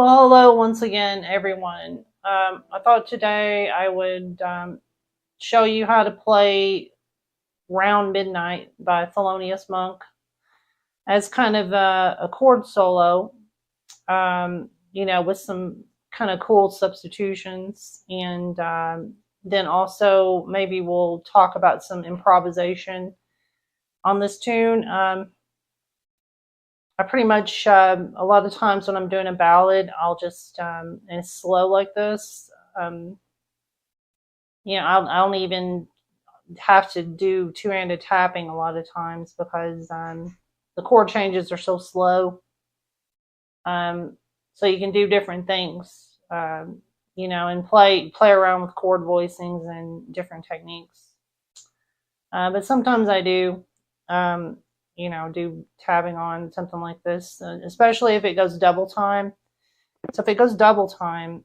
Well, hello once again, everyone. I thought today I would show you how to play Round Midnight by Thelonious Monk as kind of a chord solo, with some kind of cool substitutions. And then also maybe we'll talk about some improvisation on this tune. I pretty much, a lot of times when I'm doing a ballad, I'll just, and it's slow like this, I don't even have to do two-handed tapping a lot of times because the chord changes are so slow. So you can do different things, and play around with chord voicings and different techniques. But sometimes I do. Do tabbing on something like this, especially if it goes double time. So if it goes double time,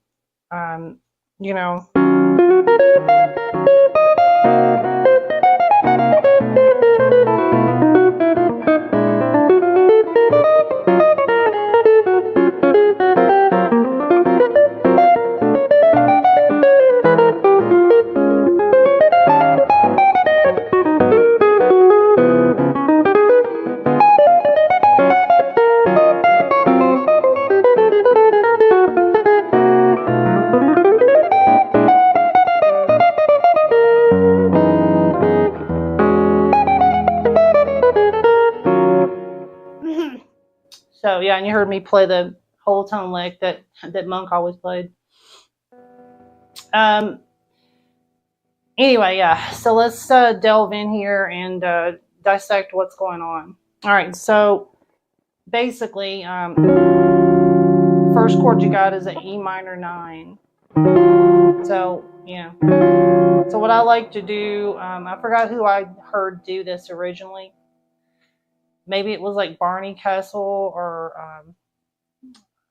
So yeah, and you heard me play the whole tone lick that Monk always played. Anyway, yeah. So let's delve in here and dissect what's going on. All right. So basically, the first chord you got is an E minor 9. So yeah. So what I like to do, I forgot who I heard do this originally. Maybe it was like Barney Kessel or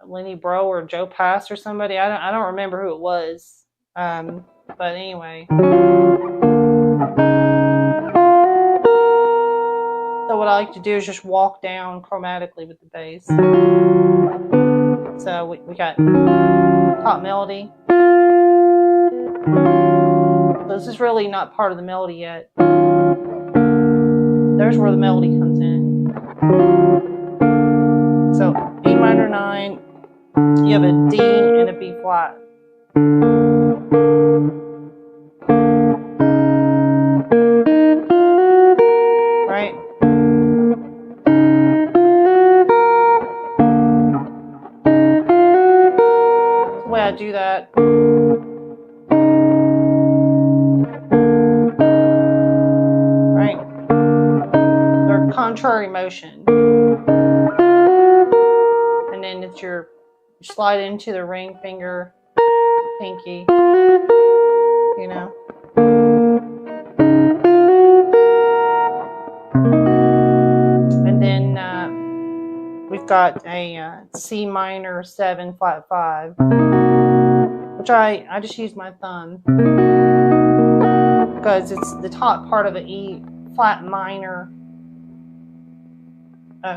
Lenny Bro or Joe Pass or somebody. I don't remember who it was. But anyway. So what I like to do is just walk down chromatically with the bass. So we got top melody. This is really not part of the melody yet. There's where the melody comes in. So E minor 9, you have a D and a B flat. Right? That's the way I do that. Right? They're contrary motion. And then it's you slide into the ring finger, pinky, And then we've got a C minor 7 flat 5, which I just use my thumb because it's the top part of an E flat minor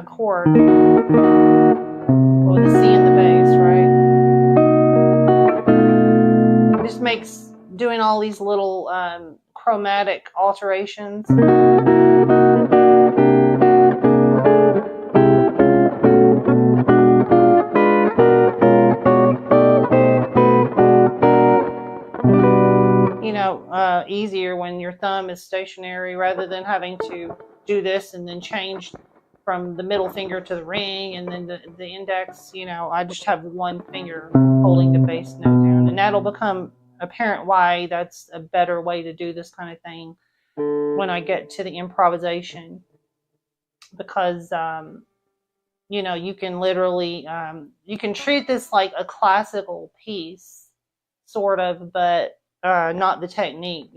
chord with a C in the bass, right? It just makes doing all these little chromatic alterations easier when your thumb is stationary rather than having to do this and then change from the middle finger to the ring and then the index. I just have one finger holding the bass note down, and that'll become apparent why that's a better way to do this kind of thing when I get to the improvisation, because you can literally you can treat this like a classical piece sort of, but not the technique.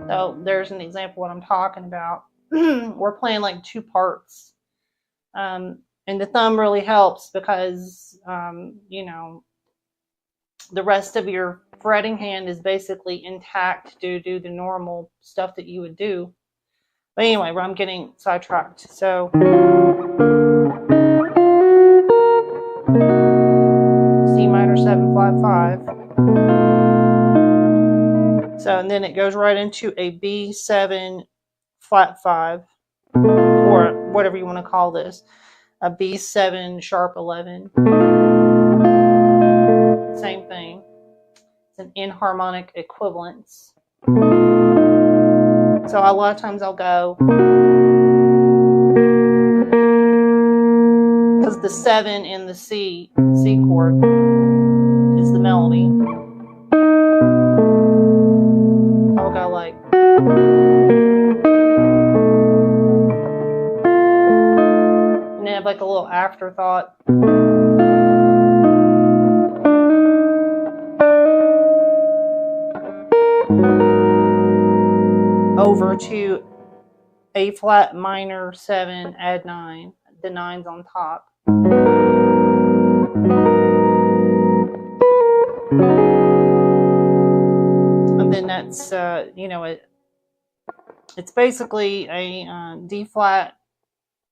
So there's an example of what I'm talking about. We're playing like two parts. And the thumb really helps because, the rest of your fretting hand is basically intact to do the normal stuff that you would do. But anyway, I'm getting sidetracked. So C minor 7 flat 5. So, and then it goes right into a B7 flat 5, or whatever you want to call this, a B7 sharp 11. Same thing. It's an inharmonic equivalence. So a lot of times I'll go, because the 7 in the C chord is the melody. I'll go like, and then have like a little afterthought. Over to A flat minor 7, add 9. The 9's on top. And then that's, you know, it's basically a D flat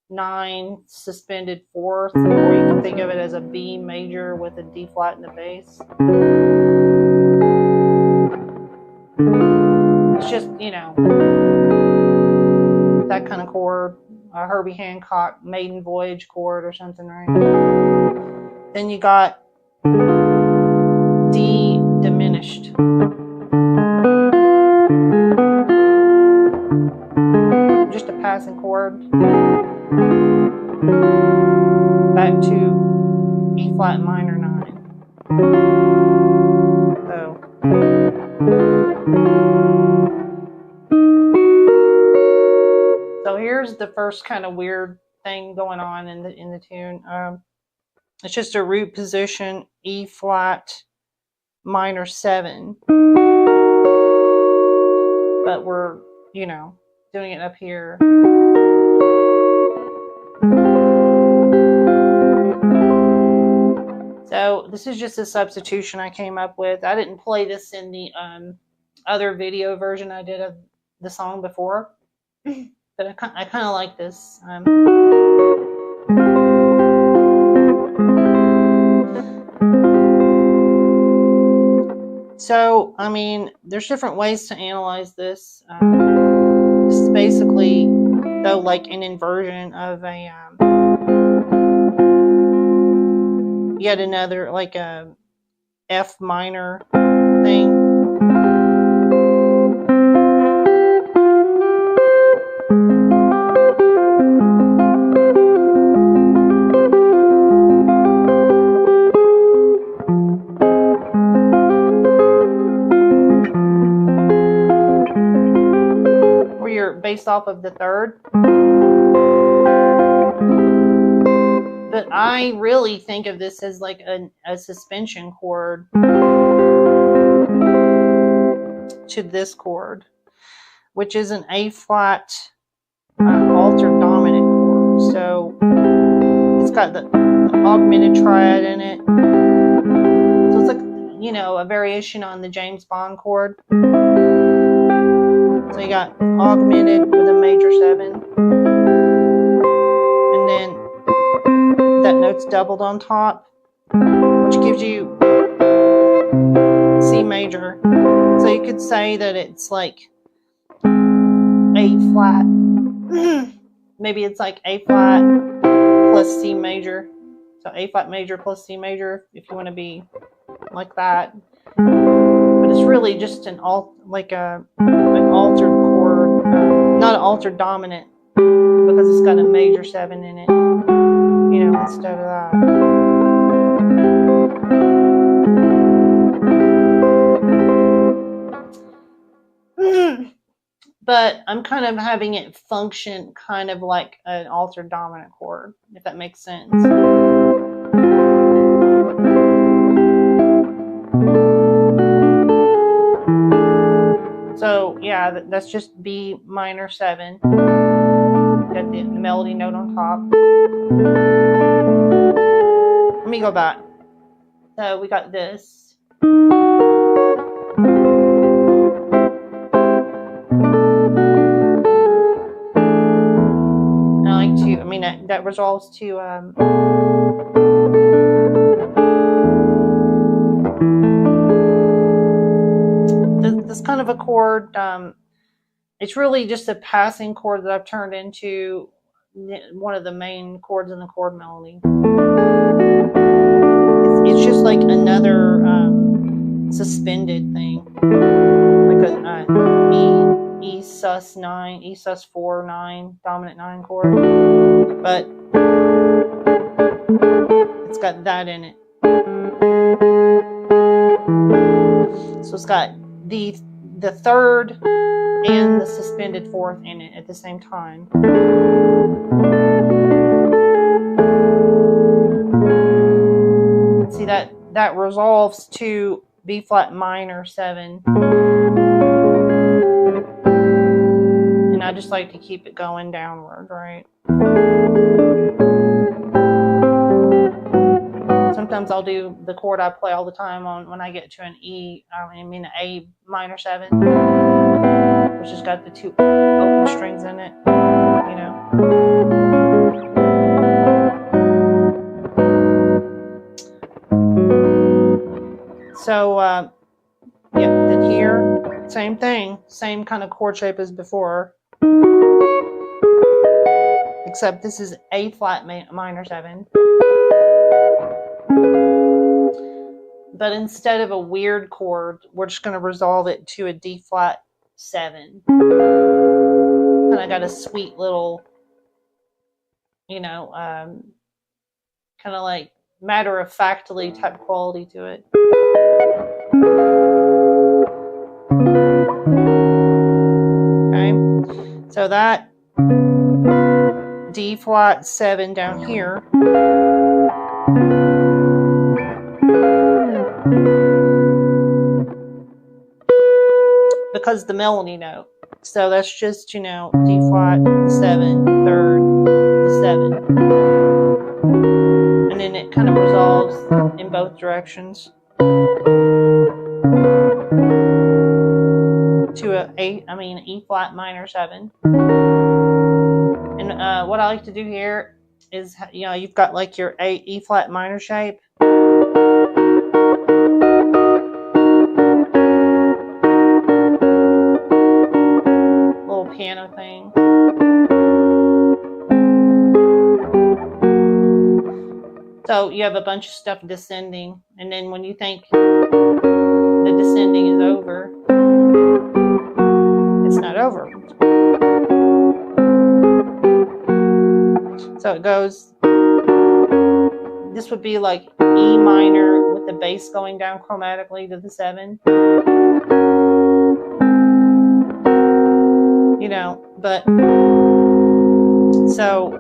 9 suspended 4th, or you can think of it as a B major with a D flat in the bass. It's just, you know, that kind of chord, a Herbie Hancock Maiden Voyage chord or something, right? Then you got D diminished. Just a passing chord. Back to E flat minor 9. So here's the first kind of weird thing going on in the tune. It's just a root position, E flat minor 7, but we're, you know, doing it up here. So this is just a substitution I came up with. I didn't play this in the other video version I did of the song before. But I kind of like this. So, I mean, there's different ways to analyze this. This is basically, though, like an inversion of a yet another, like a F minor thing. Based off of the 3rd. But I really think of this as like a suspension chord to this chord, which is an A flat altered dominant chord. So it's got the augmented triad in it. So it's like, you know, a variation on the James Bond chord. So you got augmented with a major 7. And then that note's doubled on top, which gives you C major. So you could say that it's like A flat. Maybe it's like A flat plus C major. So A flat major plus C major, if you want to be like that. But it's really just an altered chord, not an altered dominant, because it's got a major 7 in it, you know, instead of that. But I'm kind of having it function kind of like an altered dominant chord, if that makes sense. So yeah, that's just B minor 7. Got the melody note on top. Let me go back. So we got this. mean, that resolves to this kind of a chord. It's really just a passing chord that I've turned into one of the main chords in the chord melody. It's just like another suspended thing, like a E sus 9, E sus 4 9, dominant 9 chord, but it's got that in it. So it's got the third and the suspended fourth in it at the same time. See, that resolves to B flat minor 7. And I just like to keep it going downward, right? Sometimes I'll do the chord I play all the time on when I get to an E, an A minor 7, which has got the 2 open strings in it, you know. So, yeah, then here, same thing, same kind of chord shape as before, except this is A flat minor 7. But instead of a weird chord, we're just going to resolve it to a D flat 7. And I got a sweet little, you know, kind of like matter-of-factly type quality to it. Okay, so that D flat 7 down here because the melody note. So that's just, you know, D flat 7, third, 7. And then it kind of resolves in both directions to E flat minor 7. And what I like to do here is, you know, you've got like your E flat minor shape. Little piano thing. So you have a bunch of stuff descending, and then when you think the descending is over, it's not over. So it goes, this would be like E minor with the bass going down chromatically to the 7. You know, but so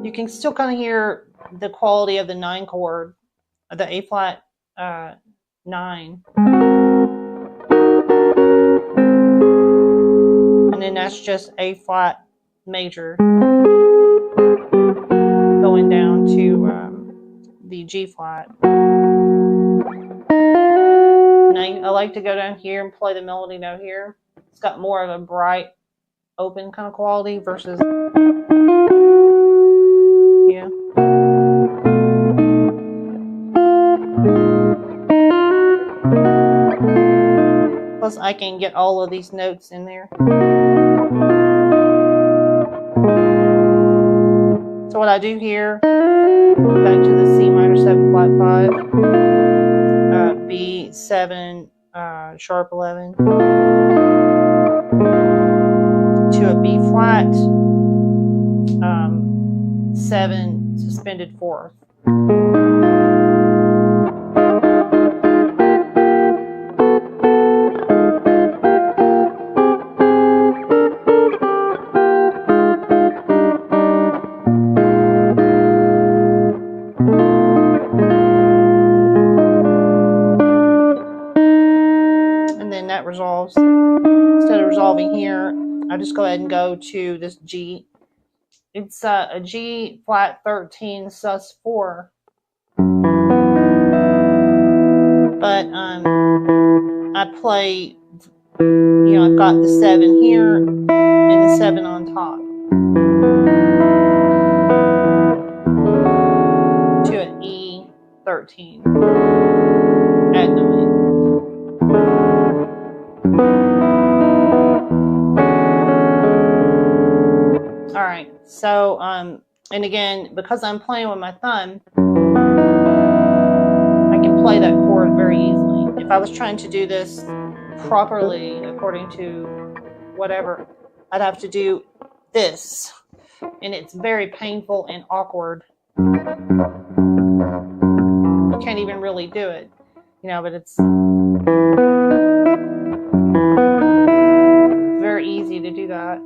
you can still kind of hear the quality of the 9 chord, the A flat 9. And then that's just A flat major going down to the G flat. And I like to go down here and play the melody note here. It's got more of a bright, open kind of quality versus, yeah. Plus, I can get all of these notes in there. So what I do here, back to the C minor 7 flat 5, B 7 sharp 11, to a B flat 7 suspended 4th. Resolves. Instead of resolving here, I just go ahead and go to this G. It's a G flat 13 sus 4, but I play I've got the 7 here and the 7 on top to an E13, add 9. All right, so and again, because I'm playing with my thumb, I can play that chord very easily. If I was trying to do this properly according to whatever, I'd have to do this, and it's very painful and awkward. You can't even really do it, you know, but it's very easy to do that.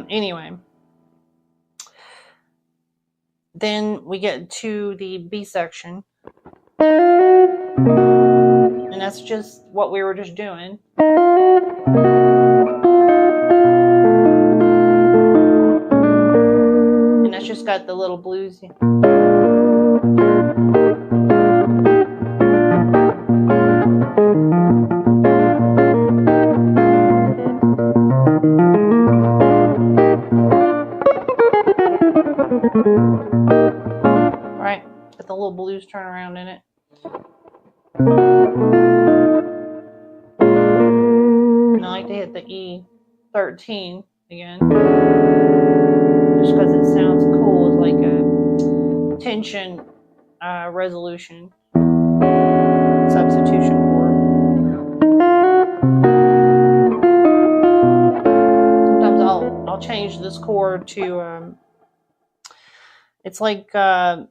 Anyway, then we get to the B section, and that's just what we were just doing. And that's just got the little bluesy. Right, got the little blues turnaround in it. And I like to hit the E13 again, just because it sounds cool. It's like a tension resolution substitution chord. Sometimes I'll change this chord to it's like a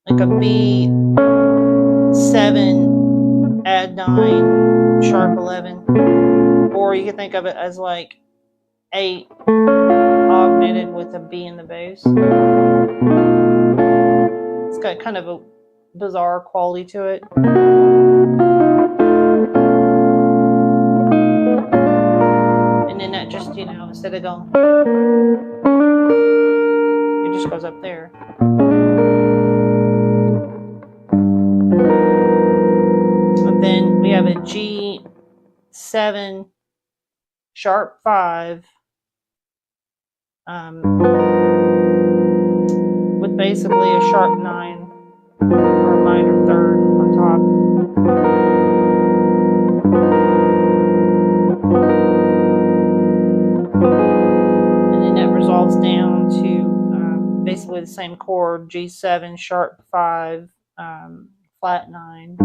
B7 add 9 sharp 11, or you can think of it as like 8 augmented with a B in the bass. It's got kind of a bizarre quality to it. And then that just, you know, instead of going, it just goes up there. And then we have a G7 sharp 5 with basically a sharp 9 or a minor third on top. And then that resolves down to basically the same chord, G7 sharp 5 flat 9.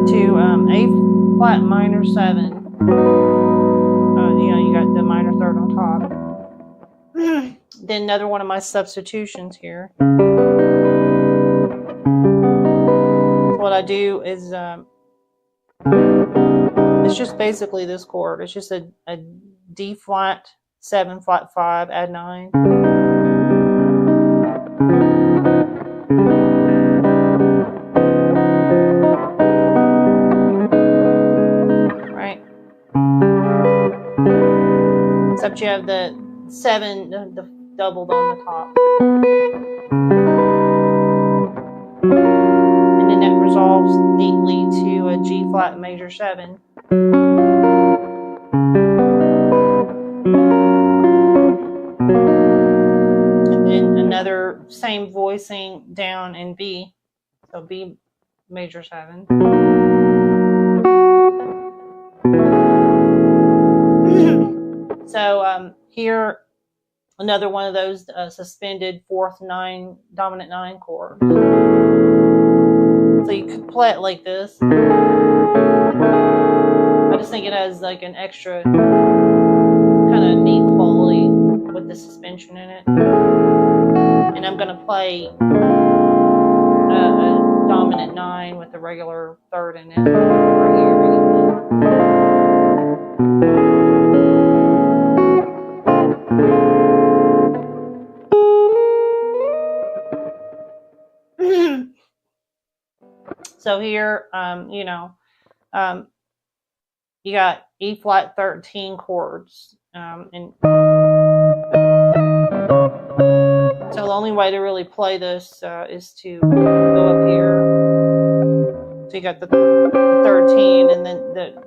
To A flat minor 7. You know, you got the minor third on top. Then another one of my substitutions here. What I do is it's just basically this chord. It's just a D flat 7 flat 5 add 9. Right. Except you have the 7 the doubled on the top. And then that resolves neatly to a G flat major 7. And then another same voicing down in B. So B major 7. So here, another one of those suspended 4th 9 dominant 9 chords. So you could play it like this. I just think it has like an extra kind of neat quality with the suspension in it. And I'm going to play a dominant 9 with a regular third in it right here. So here, you know, you got E flat 13 chords, and only way to really play this is to go up here. So you got the 13, and then the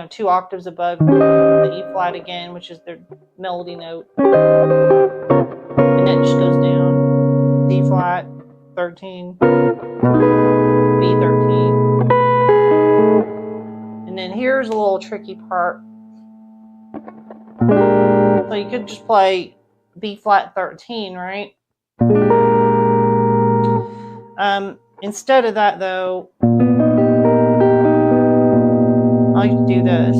2 octaves above the E flat again, which is their melody note, and that just goes down. D flat, 13, B13, and then here's a little tricky part. So you could just play B flat 13, right? Instead of that, though, I like to do this.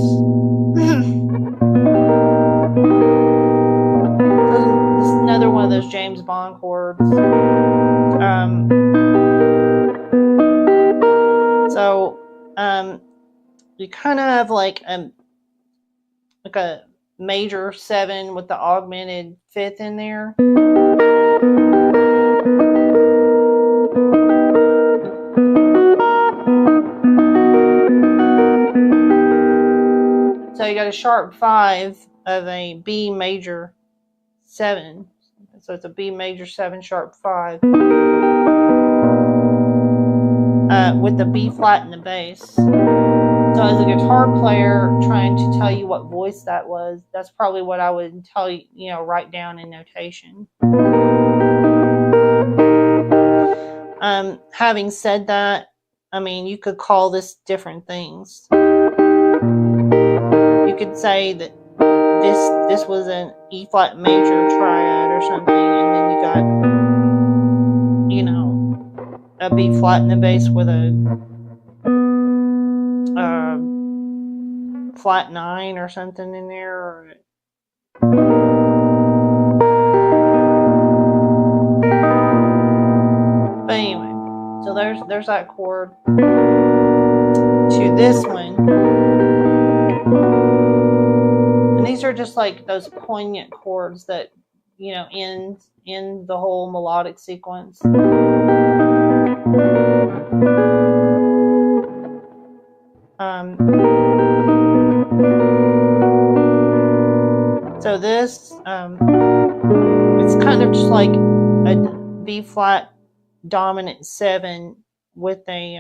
This is another one of those James Bond chords. You kind of have like a major 7 with the augmented 5th in there. So you got a sharp 5 of a B major 7. So it's a B major 7 sharp 5 with the B flat in the bass. So as a guitar player trying to tell you what voice that was, that's probably what I would tell you, write down in notation. Having said that, I mean, you could call this different things. You could say that this was an E flat major triad or something, and then you got, a B flat in the bass with a flat 9 or something in there. But anyway, so there's that chord. To this one. And these are just like those poignant chords that, end the whole melodic sequence. So this, it's kind of just like a B flat dominant 7 with a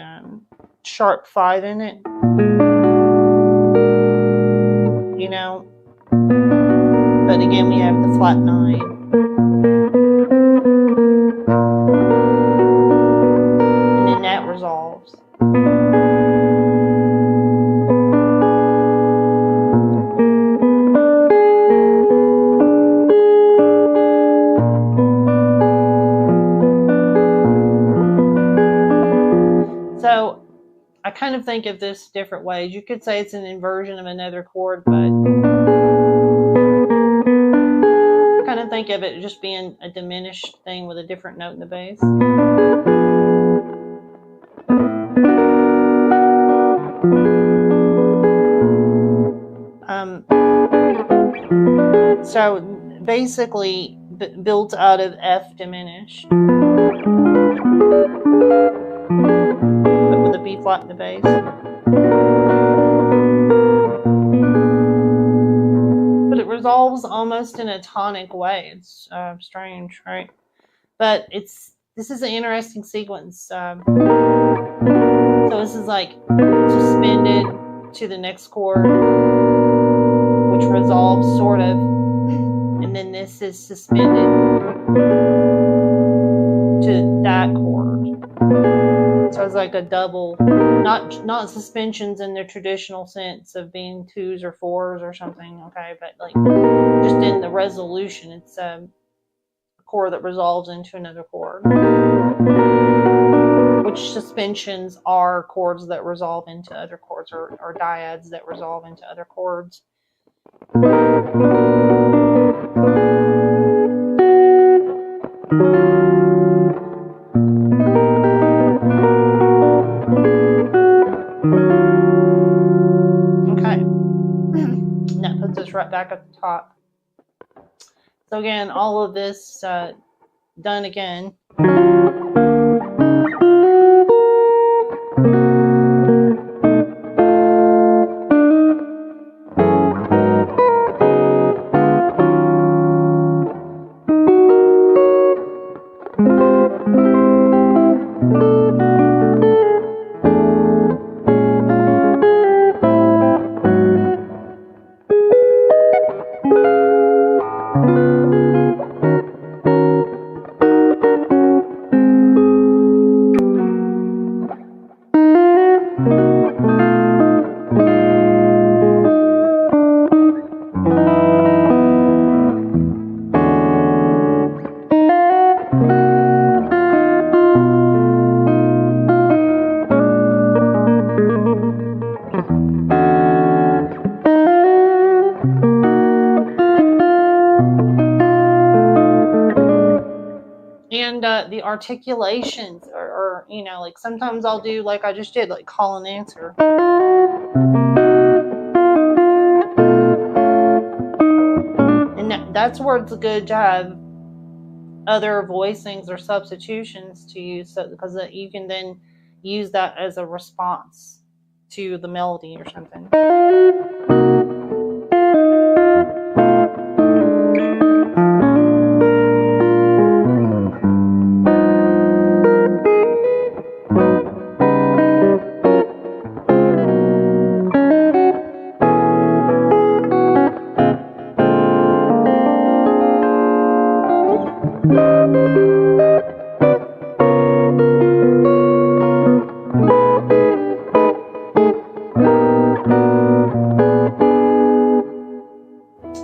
sharp 5 in it. But again, we have the flat 9. And then that resolves. So I kind of think of this different ways. You could say it's an inversion of another chord, but I kind of think of it just being a diminished thing with a different note in the bass. So basically built out of F diminished, but with a B flat in the bass. But it resolves almost in a tonic way. It's strange, right? But this is an interesting sequence. So this is like suspended to the next chord, which resolves sort of, and then this is suspended to that chord. So it's like a double, not suspensions in the traditional sense of being 2s or 4s or something, okay, but like just in the resolution, it's a chord that resolves into another chord. Which suspensions are chords that resolve into other chords, or dyads that resolve into other chords. Okay. That puts us right back at the top. So again, all of this done again. The articulations or you know, like sometimes I'll do like I just did, like call and answer. And that's where it's good to have other voicings or substitutions to use, so because you can then use that as a response to the melody or something.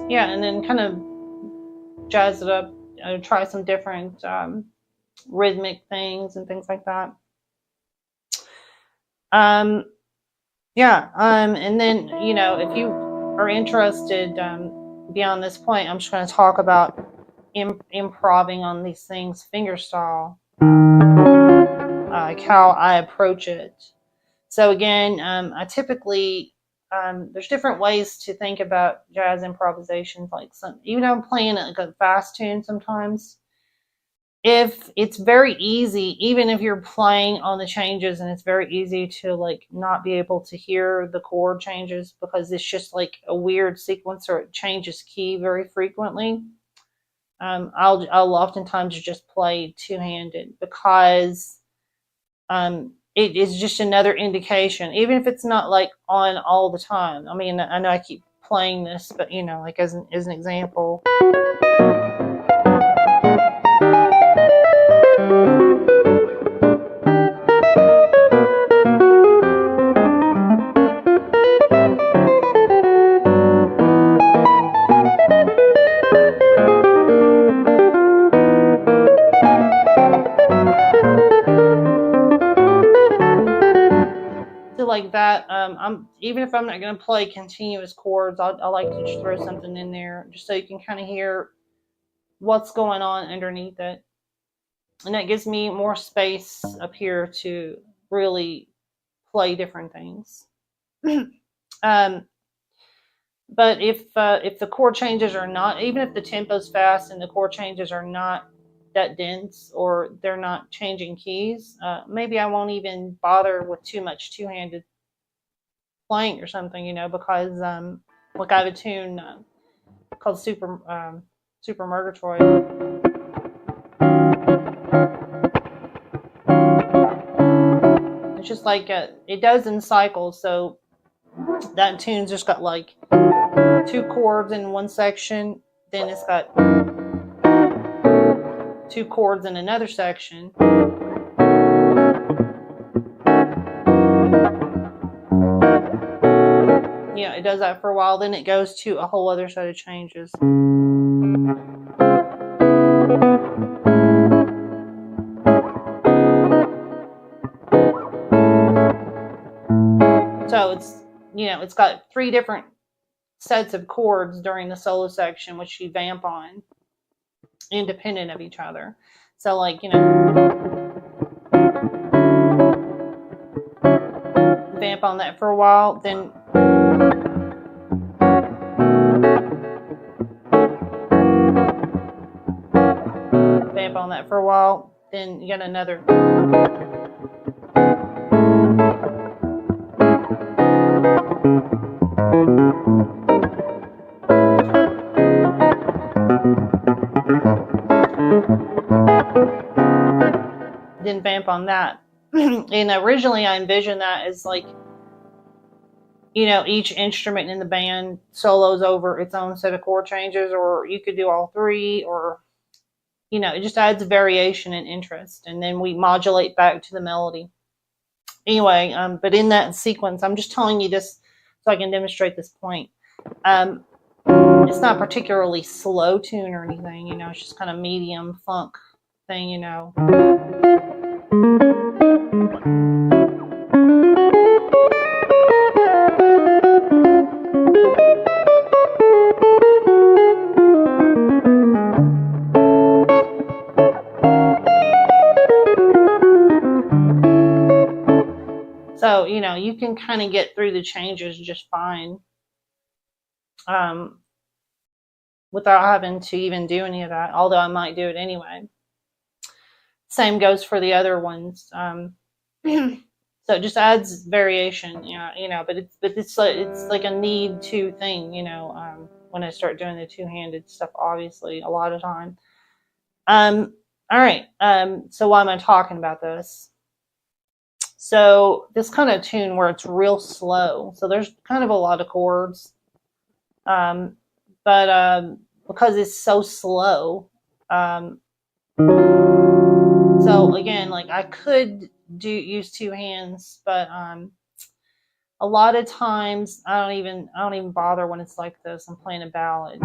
Yeah, and then kind of jazz it up, try some different rhythmic things and things like that. And then, you know, if you are interested beyond this point, I'm just going to talk about improving on these things fingerstyle, like how I approach it. So again, I typically there's different ways to think about jazz improvisations. Like even though I'm playing like a fast tune sometimes, if it's very easy, even if you're playing on the changes and it's very easy to like not be able to hear the chord changes because it's just like a weird sequence or it changes key very frequently, I'll oftentimes just play two-handed because it is just another indication, even if it's not like on all the time. I mean, I know I keep playing this, but you know, like as an example. Like that, I'm even if I'm not going to play continuous chords, I like to just throw something in there just so you can kind of hear what's going on underneath it, and that gives me more space up here to really play different things. But if the chord changes are not, even if the tempo's fast and the chord changes are not that dense or they're not changing keys, maybe I won't even bother with too much two-handed playing or something, you know, because like I have a tune called Super Murgatroyd. It's just like it does in cycles, so that tune's just got like 2 chords in one section, then it's got 2 chords in another section. Yeah, it does that for a while, then it goes to a whole other set of changes. So it's, you know, it's got 3 different sets of chords during the solo section, which you vamp on, independent of each other. So like, you know, vamp on that for a while, then vamp on that for a while, then you get another. Then vamp on that. And originally I envisioned that as like you know, each instrument in the band solos over its own set of chord changes, or you could do all three, or, you know, it just adds variation and interest. And then we modulate back to the melody. Anyway, but in that sequence, I'm just telling you this so I can demonstrate this point. It's not particularly slow tune or anything, you know, it's just kind of medium funk thing, you know. So, you know, you can kind of get through the changes just fine. Without having to even do any of that, although I might do it anyway. Same goes for the other ones. So it just adds variation, you know. But it's like a need to thing, you know. When I start doing the two-handed stuff, obviously a lot of time. All right. So why am I talking about this? So this kind of tune where it's real slow. So there's kind of a lot of chords. But because it's so slow, so again, like I could use two hands, but a lot of times I don't even bother when it's like this. I'm playing a ballad.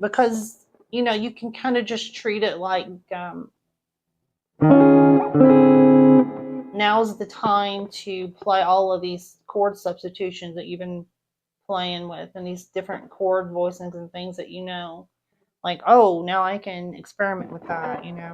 Because, you know, you can kind of just treat it like now's the time to play all of these chord substitutions that you've been playing with, and these different chord voicings and things that you know. Like, oh, now I can experiment with that, you know.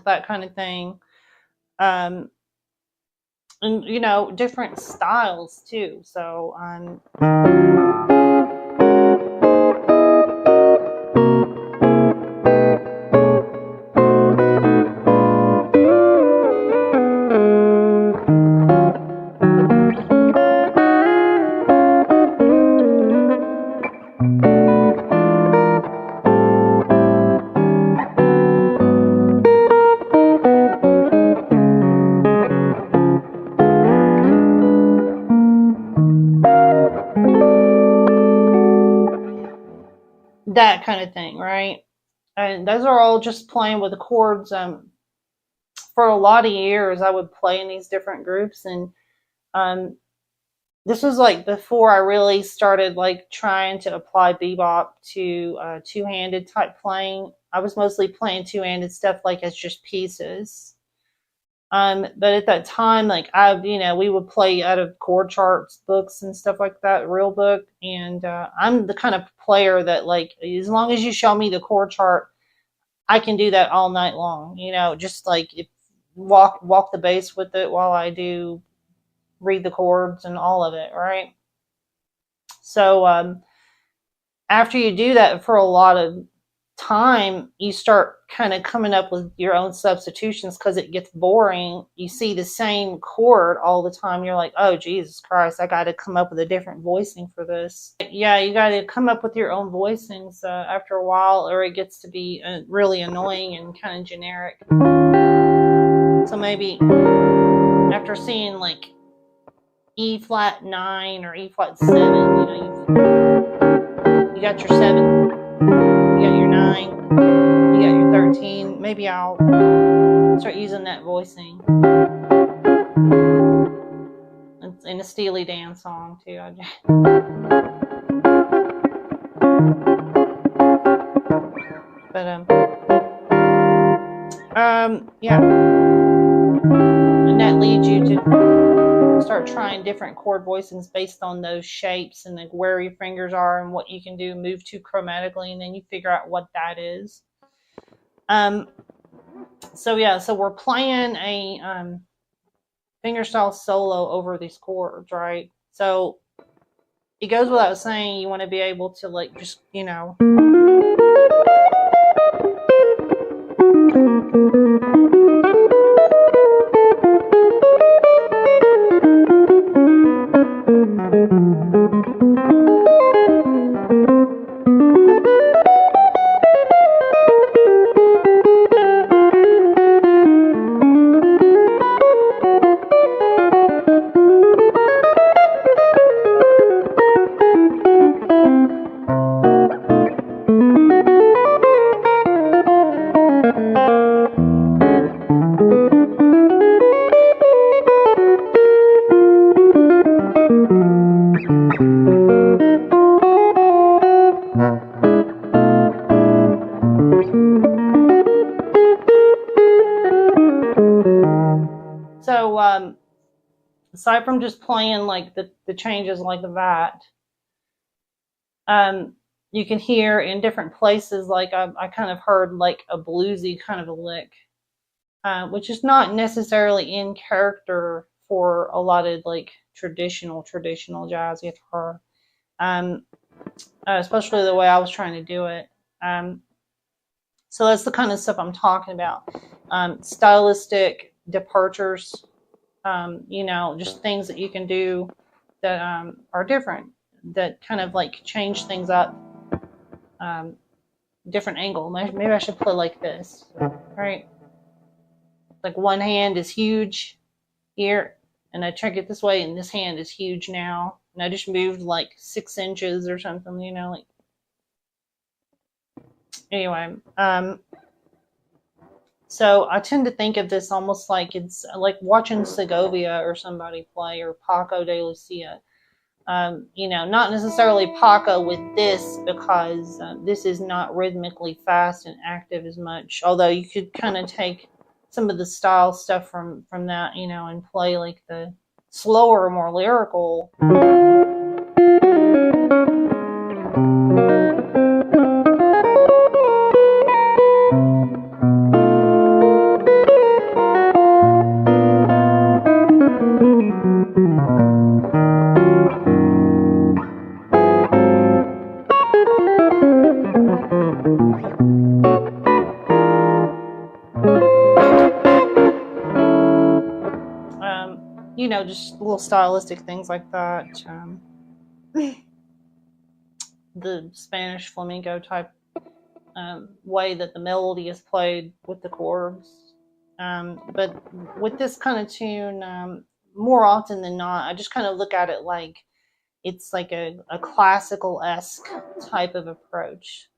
That kind of thing. And, you know, different styles too. So that kind of thing, right? And those are all just playing with the chords. For a lot of years, I would play in these different groups, and this was like before I really started like trying to apply bebop to two-handed type playing. I was mostly playing two-handed stuff like as just pieces. But at that time, like we would play out of chord charts books and stuff like that, real book. And I'm the kind of player that, like, as long as you show me the chord chart, I can do that all night long. You know, just like walk the bass with it while I do read the chords and all of it, right? So after you do that for a lot of time, you start kind of coming up with your own substitutions because it gets boring. You see the same chord all the time. You're like, oh, Jesus Christ, I got to come up with a different voicing for this. Yeah, you got to come up with your own voicings after a while, or it gets to be really annoying and kind of generic. So maybe after seeing like E flat 9 or E flat 7, you know, you got your 7. You got your 9, you got your 13. Maybe I'll start using that voicing. It's in a Steely Dan song too. But yeah, and that leads you to start start trying different chord voicings based on those shapes and like where your fingers are and what you can do, move to chromatically, and then you figure out what that is. So yeah, so we're playing a fingerstyle solo over these chords, right? So it goes without saying, you want to be able to like just, you know, aside from just playing like the changes like that, you can hear in different places, like I kind of heard like a bluesy kind of a lick, which is not necessarily in character for a lot of like traditional jazz guitar, especially the way I was trying to do it. So that's the kind of stuff I'm talking about. Stylistic departures, you know, just things that you can do that are different, that kind of like change things up, different angle. Maybe I should play like this, right? Like one hand is huge here, and I try to get this way, and this hand is huge now, and I just moved like 6 inches or something, you know, like. Anyway, so I tend to think of this almost like it's like watching Segovia or somebody play, or Paco de Lucia. You know, not necessarily Paco with this, because this is not rhythmically fast and active as much. Although you could kind of take some of the style stuff from that, you know, and play like the slower, more lyrical. You know, just little stylistic things like that. The Spanish flamenco type way that the melody is played with the chords. But with this kind of tune, more often than not, I just kind of look at it like it's like a classical-esque type of approach.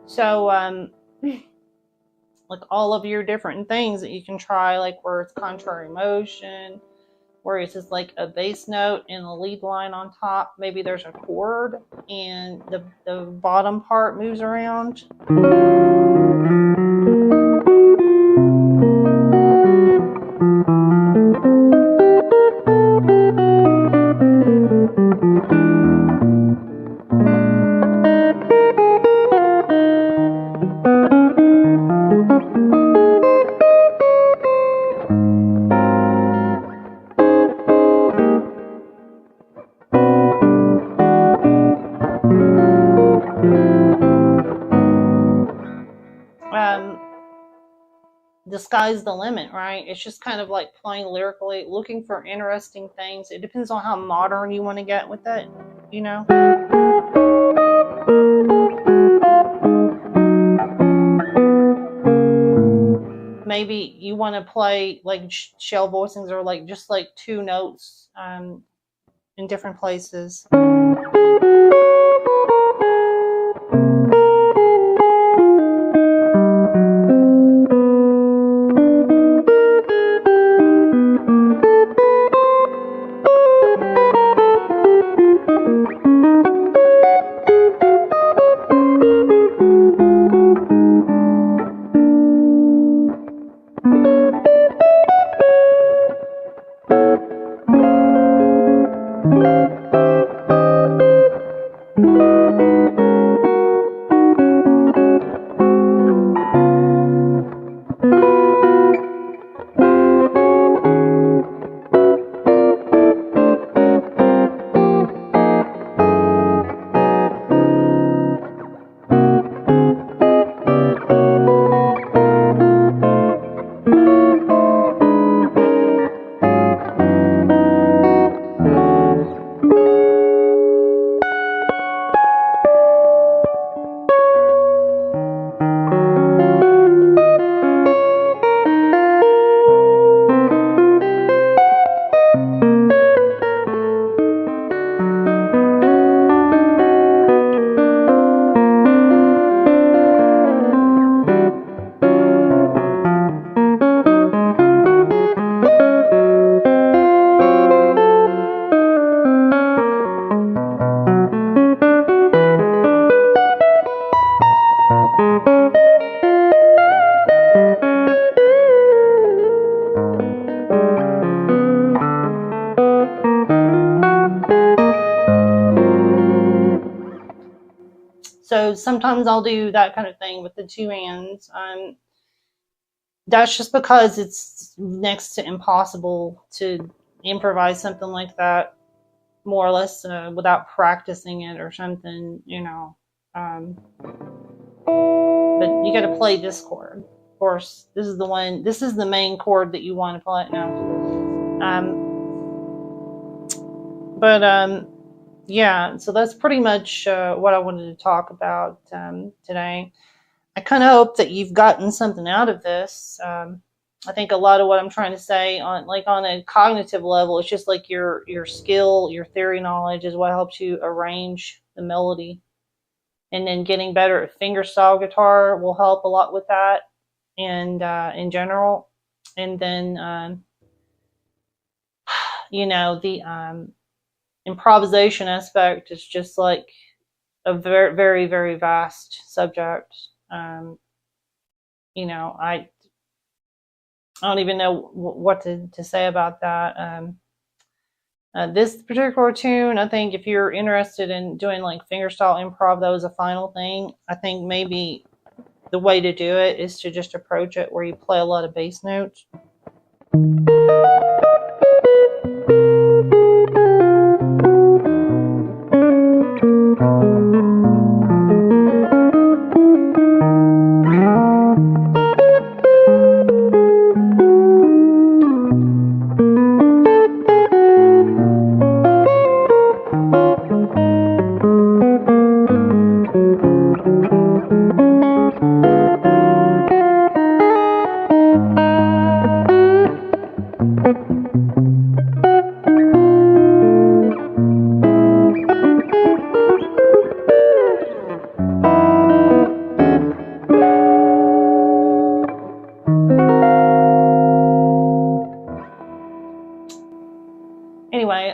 So, like all of your different things that you can try, like where it's contrary motion, where it's just like a bass note and a lead line on top. Maybe there's a chord and the bottom part moves around. the sky's the limit, right? It's just kind of like playing lyrically, looking for interesting things. It depends on how modern you want to get with it, you know? Maybe you want to play like shell voicings or like just like two notes in different places. So sometimes I'll do that kind of thing with the two hands. That's just because it's next to impossible to improvise something like that, more or less, without practicing it or something, you know. But you got to play this chord. Of course, this is the one. This is the main chord that you want to play now. Yeah, so that's pretty much what I wanted to talk about today. I kind of hope that you've gotten something out of this. I think a lot of what I'm trying to say on a cognitive level, it's just like your skill, your theory knowledge is what helps you arrange the melody. And then getting better at fingerstyle guitar will help a lot with that, and in general. And then, you know, the improvisation aspect is just like a very, very, very vast subject. You know, I don't even know what to say about that. This particular tune, I think if you're interested in doing like fingerstyle improv, that was a final thing. I think maybe the way to do it is to just approach it where you play a lot of bass notes. Anyway,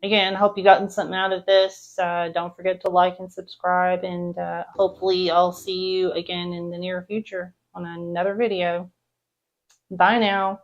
again, hope you gotten something out of this. Don't forget to like and subscribe, and hopefully I'll see you again in the near future on another video. Bye now.